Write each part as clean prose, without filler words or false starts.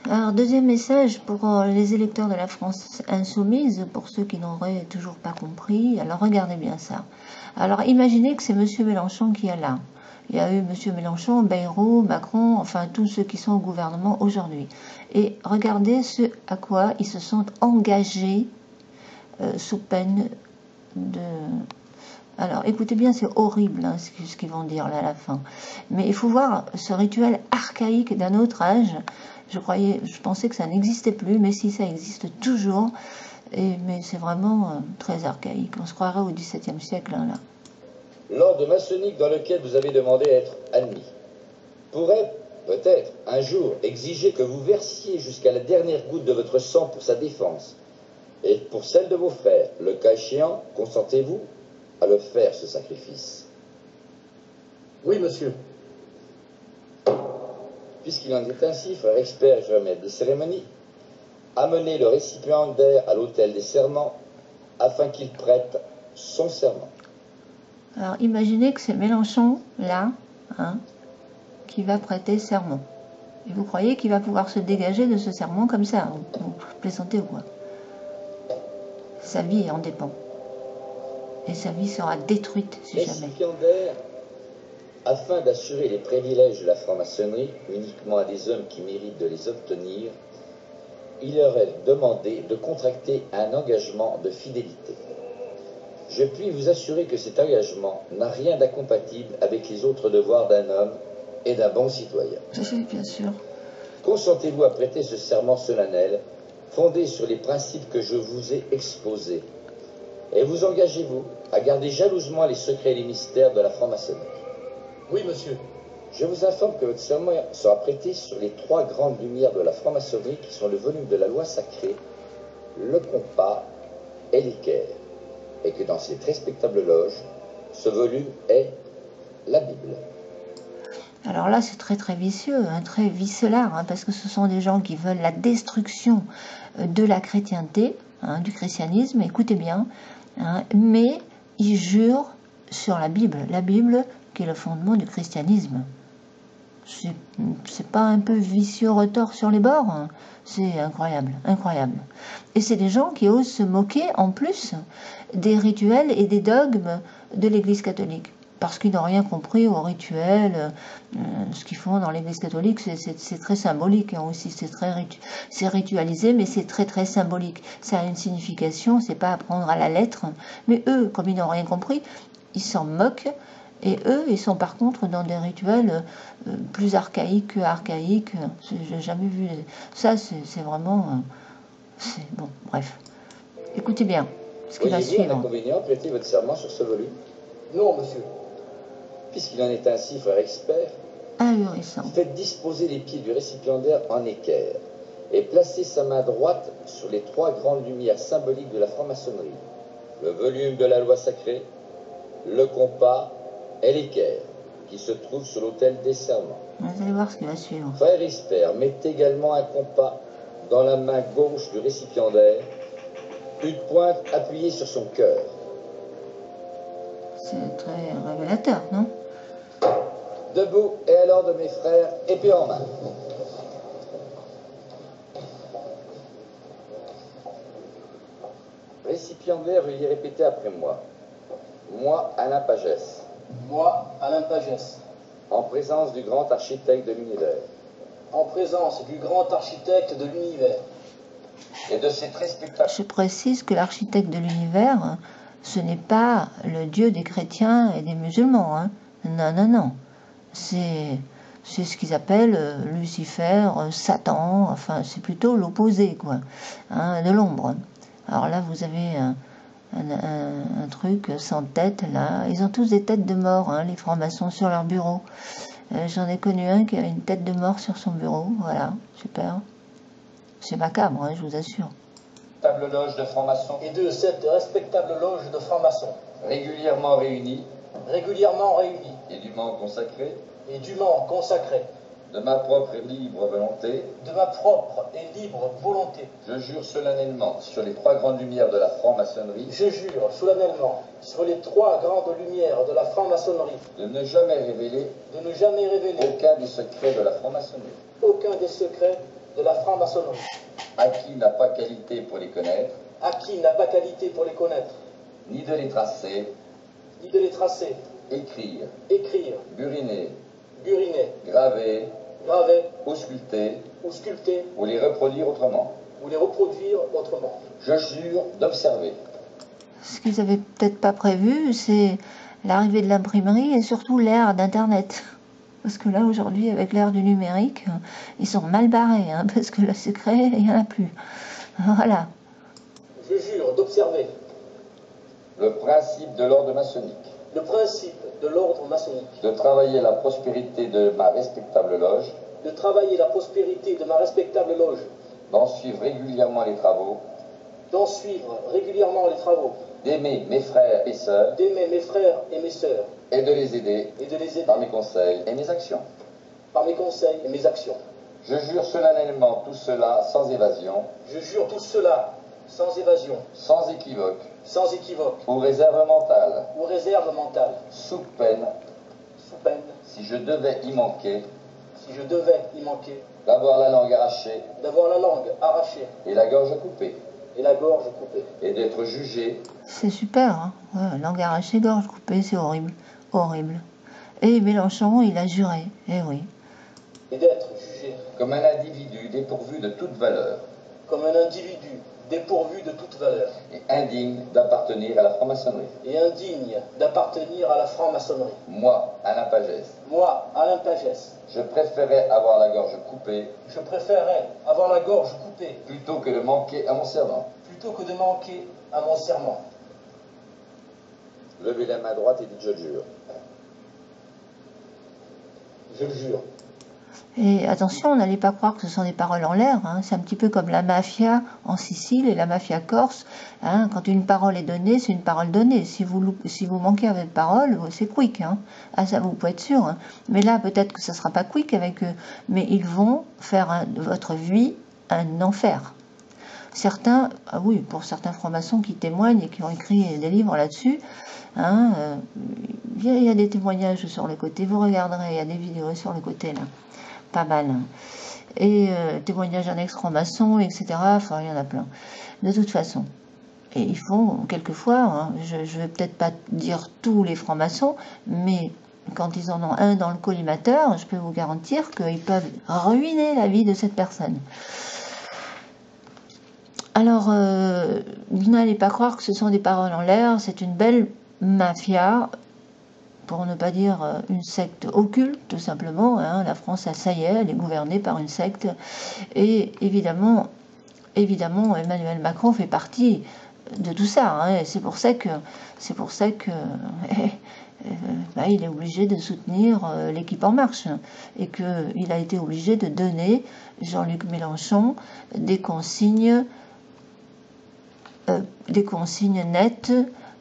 Alors, deuxième message pour les électeurs de la France insoumise, pour ceux qui n'auraient toujours pas compris. Alors, regardez bien ça. Alors, imaginez que c'est M. Mélenchon qui est là. Il y a eu M. Mélenchon, Bayrou, Macron, enfin tous ceux qui sont au gouvernement aujourd'hui. Et regardez ce à quoi ils se sont engagés sous peine de... Alors, écoutez bien, c'est horrible hein, ce qu'ils vont dire là à la fin. Mais il faut voir ce rituel archaïque d'un autre âge. Je pensais que ça n'existait plus, mais si, ça existe toujours. Mais c'est vraiment très archaïque. On se croirait au XVIIe siècle, hein, là. L'ordre maçonnique dans lequel vous avez demandé à être admis pourrait, peut-être, un jour exiger que vous versiez jusqu'à la dernière goutte de votre sang pour sa défense. Et pour celle de vos frères, le cas échéant, consentez-vous à le faire, ce sacrifice? Oui, monsieur. Puisqu'il en est ainsi, frère expert et maître des cérémonies, amenez le récipiendaire à l'autel des serments afin qu'il prête son serment. Alors, imaginez que c'est Mélenchon, là, hein, qui va prêter serment. Et vous croyez qu'il va pouvoir se dégager de ce serment comme ça? Vous plaisantez ou quoi? Sa vie en dépend. Et sa vie sera détruite si jamais. Récipiendaire, afin d'assurer les privilèges de la franc-maçonnerie uniquement à des hommes qui méritent de les obtenir, il leur est demandé de contracter un engagement de fidélité. Je puis vous assurer que cet engagement n'a rien d'incompatible avec les autres devoirs d'un homme et d'un bon citoyen. Oui, bien sûr. Consentez-vous à prêter ce serment solennel, fondé sur les principes que je vous ai exposés, et vous engagez-vous à garder jalousement les secrets et les mystères de la franc-maçonnerie? Oui, monsieur. Je vous informe que votre serment sera prêté sur les 3 grandes lumières de la franc-maçonnerie qui sont le volume de la loi sacrée, le compas et l'équerre, et que dans cette respectable loge, ce volume est la Bible. Alors là, c'est très très vicieux, hein, très vicelard, hein, parce que ce sont des gens qui veulent la destruction de la chrétienté, hein, du christianisme, écoutez bien, hein, mais ils jurent sur la Bible qui est le fondement du christianisme. C'est pas un peu vicieux retors sur les bords, hein? C'est incroyable, incroyable. Et c'est des gens qui osent se moquer en plus des rituels et des dogmes de l'Église catholique. Parce qu'ils n'ont rien compris aux rituels, ce qu'ils font dans l'Église catholique, c'est très symbolique hein, aussi, c'est ritualisé, mais c'est très très symbolique. Ça a une signification, c'est pas à prendre à la lettre. Mais eux, comme ils n'ont rien compris, ils s'en moquent. Et eux, ils sont par contre dans des rituels plus archaïques que archaïques. J'ai jamais vu ça. C'est vraiment, bon, bref. Écoutez bien ce qui va suivre. Voyez-vous un inconvénient à prêter votre serment sur ce volume? Non, monsieur. Puisqu'il en est ainsi, frère expert, Ahurissant. faites disposer les pieds du récipiendaire en équerre et placez sa main droite sur les 3 grandes lumières symboliques de la franc-maçonnerie, le volume de la loi sacrée, le compas et l'équerre, qui se trouve sur l'autel des serments. Vous allez voir ce qui va suivre. Frère expert, mettez également un compas dans la main gauche du récipiendaire, une pointe appuyée sur son cœur. C'est très révélateur, non? Debout et à l'ordre de mes frères, épée en main. Récipiendaire, veuillez répéter après moi. Moi, Alain Pagès. Moi, Alain Pagès. En présence du grand architecte de l'univers. En présence du grand architecte de l'univers. Et de cette respectable... Je précise que l'architecte de l'univers, ce n'est pas le Dieu des chrétiens et des musulmans. Hein. Non, non, non. C'est ce qu'ils appellent Lucifer, Satan, enfin c'est plutôt l'opposé quoi, hein, de l'ombre. Alors là vous avez un truc sans tête là, ils ont tous des têtes de mort, hein, les francs-maçons sur leur bureau. J'en ai connu un qui avait une tête de mort sur son bureau, voilà, super. C'est macabre, hein, je vous assure. Table loge de francs-maçons. Et de cette respectable loge de francs-maçons. Régulièrement réunis. Régulièrement réunis. Et dûment consacrés. Et dûment consacrés. De ma propre et libre volonté. De ma propre et libre volonté. Je jure solennellement sur les 3 grandes lumières de la franc-maçonnerie. Je jure solennellement sur les 3 grandes lumières de la franc-maçonnerie. De ne jamais révéler. De ne jamais révéler. Aucun des secrets de la franc-maçonnerie. Aucun des secrets de la franc-maçonnerie, à qui n'a pas qualité pour les connaître, à qui n'a pas qualité pour les connaître, ni de les tracer, ni de les tracer, écrire, écrire, buriner, buriner, graver, graver ou sculpter, ou sculpter ou les reproduire autrement. ou les reproduire autrement. Je jure d'observer. Ce qu'ils avaient peut-être pas prévu, c'est l'arrivée de l'imprimerie et surtout l'ère d'Internet. Parce que là, aujourd'hui, avec l'ère du numérique, ils sont mal barrés, hein, parce que le secret, il n'y en a plus. Voilà. Je jure d'observer Le principe de l'ordre maçonnique, le principe de l'ordre maçonnique, de travailler la prospérité de ma respectable loge, de travailler la prospérité de ma respectable loge, d'en suivre régulièrement les travaux, d'en suivre régulièrement les travaux, d'aimer mes frères et sœurs, d'aimer mes frères et mes sœurs, et de les aider et de les aider par mes conseils et mes actions. par mes conseils et mes actions. Je jure solennellement tout cela sans évasion, Je jure tout cela sans évasion, sans équivoque, sans équivoque ou réserve mentale, ou réserve mentale, sous peine, sous peine, si je devais y manquer, si je devais y manquer, d'avoir la langue arrachée d'avoir la langue arrachée et la gorge coupée, et la gorge coupée, et d'être jugé C'est super, hein. Ouais, langue arrachée, gorge coupée, c'est horrible. Horrible. Et Mélenchon, il a juré. Eh oui. et d'être jugé comme un individu dépourvu de toute valeur comme un individu dépourvu de toute valeur et indigne d'appartenir à la franc-maçonnerie. et indigne d'appartenir à la franc-maçonnerie. Moi, Alain Pagès, Moi, Alain Pagès, je préférais avoir la gorge coupée je préférerais avoir la gorge coupée plutôt que de manquer à mon serment. plutôt que de manquer à mon serment. Levez la main droite et dites je le jure. Je le jure. Et attention, n'allez pas croire que ce sont des paroles en l'air, hein. C'est un petit peu comme la mafia en Sicile et la mafia corse, hein. Quand une parole est donnée, c'est une parole donnée. Si vous manquez à votre parole, c'est quick, hein. Ah, ça, vous pouvez être sûr, hein. Mais là, peut-être que ça ne sera pas quick avec eux, mais ils vont faire de votre vie un enfer. Certains, ah oui, pour certains francs-maçons qui témoignent et qui ont écrit des livres là-dessus, hein, il y a des témoignages sur le côté, vous regarderez, il y a des vidéos sur le côté là. Pas mal. Hein. Et témoignages d'un ex-franc-maçon, etc. Enfin, il y en a plein. De toute façon. Et ils font, quelquefois, hein, je ne vais peut-être pas dire tous les francs-maçons, mais quand ils en ont un dans le collimateur, je peux vous garantir qu'ils peuvent ruiner la vie de cette personne. Alors, n'allez pas croire que ce sont des paroles en l'air, c'est une belle mafia, pour ne pas dire une secte occulte, tout simplement. Hein. La France, ça y est, elle est gouvernée par une secte. Et évidemment, Emmanuel Macron fait partie de tout ça. Hein. C'est pour ça que il est obligé de soutenir l'équipe En Marche. Et qu'il a été obligé de donner, Jean-Luc Mélenchon, des consignes nettes,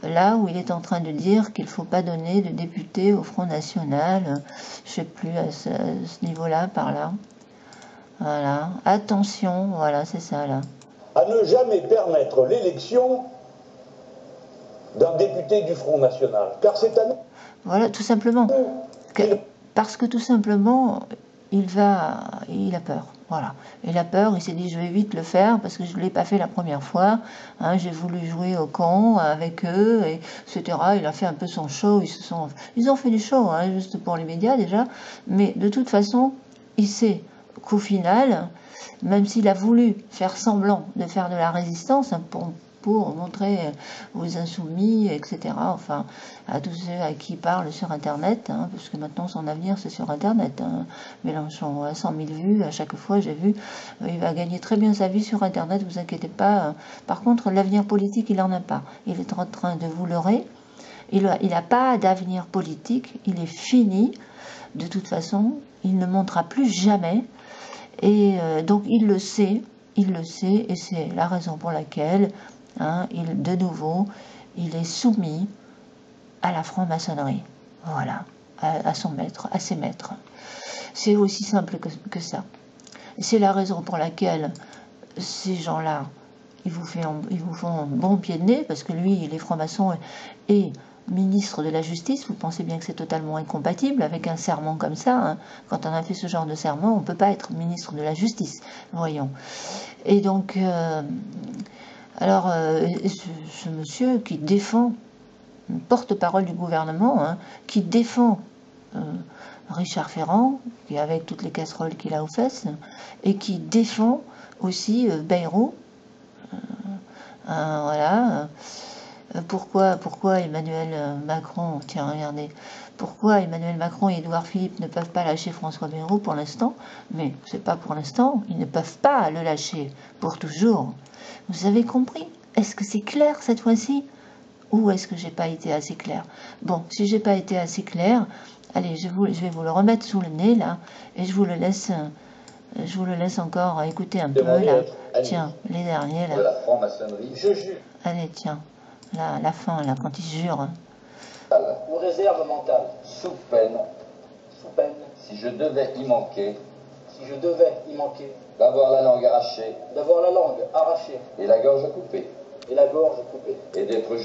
là où il est en train de dire qu'il ne faut pas donner de député au Front National, je ne sais plus à ce niveau-là, par là. Voilà, attention, voilà, c'est ça là. À ne jamais permettre l'élection d'un député du Front National, car c'est à nous. Voilà, tout simplement. Parce que tout simplement, il a peur. Voilà. Il a peur, il s'est dit je vais vite le faire parce que je ne l'ai pas fait la première fois. Hein, j'ai voulu jouer au con avec eux, etc. Il a fait un peu son show. Ils ont fait du show, hein, juste pour les médias déjà. Mais de toute façon, il sait qu'au final, même s'il a voulu faire semblant de faire de la résistance hein, pour montrer aux insoumis, etc., enfin, à tous ceux à qui il parle sur Internet, hein, parce que maintenant son avenir c'est sur Internet. Hein. Mélenchon à 100 000 vues, à chaque fois j'ai vu, il va gagner très bien sa vie sur Internet, vous inquiétez pas. Par contre, l'avenir politique, il n'en a pas. Il est en train de vous leurrer. Il n'a pas d'avenir politique, il est fini. De toute façon, il ne montera plus jamais. Et donc il le sait, et c'est la raison pour laquelle hein, de nouveau, il est soumis à la franc-maçonnerie. Voilà, à son maître, à ses maîtres. C'est aussi simple que ça. C'est la raison pour laquelle ces gens-là, ils vous font un bon pied de nez, parce que lui, il est franc-maçon et ministre de la Justice, vous pensez bien que c'est totalement incompatible avec un serment comme ça. Hein. Quand on a fait ce genre de serment, on ne peut pas être ministre de la Justice, voyons. Et donc, alors, ce monsieur qui défend, porte-parole du gouvernement, hein, qui défend Richard Ferrand, qui avec toutes les casseroles qu'il a aux fesses, et qui défend aussi Bayrou. Voilà. Pourquoi Emmanuel Macron, tiens, regardez, pourquoi Emmanuel Macron et Édouard Philippe ne peuvent pas lâcher François Bayrou pour l'instant? Mais c'est pas pour l'instant, ils ne peuvent pas le lâcher pour toujours. Vous avez compris? Est-ce que c'est clair cette fois-ci? Ou est-ce que j'ai pas été assez clair? Bon, si j'ai pas été assez clair, allez, je vais vous le remettre sous le nez là, et je vous le laisse encore écouter un peu là. Tiens, les derniers là. De la franc-maçonnerie, Je jure. Allez, tiens, là, la fin là, quand il jure. Ou réserve mentale, sous peine, si si je devais y manquer, d'avoir la langue arrachée et la gorge coupée, et d'être